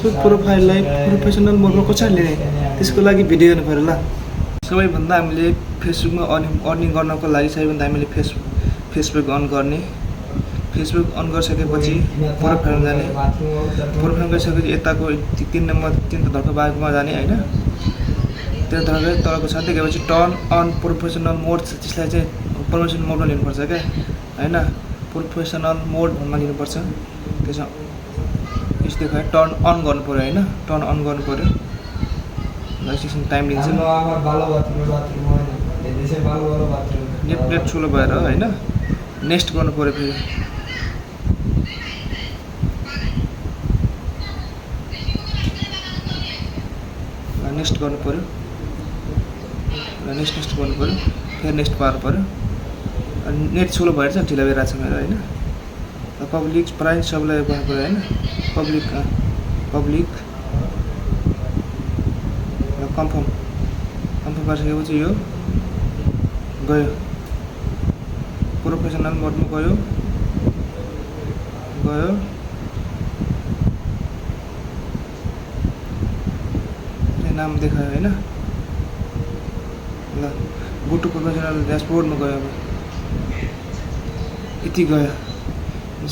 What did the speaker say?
प्रोफाइललाई professional मोडमा कसरी लिने त्यसको लागि भिडियो हेर्नु पर्यो ल। सबैभन्दा हामीले फेसबुकमा अर्निङ गर्नको लागि सबैभन्दा हामीले फेसबुक अन गर्ने। फेसबुक अन गरिसकेपछि प्रोफाइलमा जाने। प्रोफाइल गइसकेपछि यताको 3 नम्बर 3 धर्को बागमा जाने हैन। त्यो धर्को तलको साथै गएपछि टर्न अन प्रोफेसनल मोड त्यसलाई चाहिँ प्रोफेसनल मोडमा लिनुपर्छ क्या हैन। प्रोफेसनल मोड भन्ने लिनुपर्छ। त्यसमा यस्तो देखायो टर्न अन गर्नु पर्यो हैन। टर्न अन गर्नु पर्यो। एकछिन टाइम लिन्छ। नेट ठुलो भएर हैन। नेक्स्ट गर्नु पर्यो फेरि। नेक्स्ट गर्नु पर्यो। नेक्स्ट गर्नु पर्यो। फेरि नेक्स्ट पार्नु पर्यो। नेट ठुलो भएर चाहिँ ढिला भइरहेछ मेरो हैन। पब्लिक प्राइस सबलाई गर्नु पर्यो हैन। पब्लिक कन्फर्म गरिसकेपछि यो गयो प्रोफेसनल मोडमा गयो नाम देखायो हैन। ल गो टु प्रोफेसनल ड्यासबोर्डमा गयो। अब यति गयो।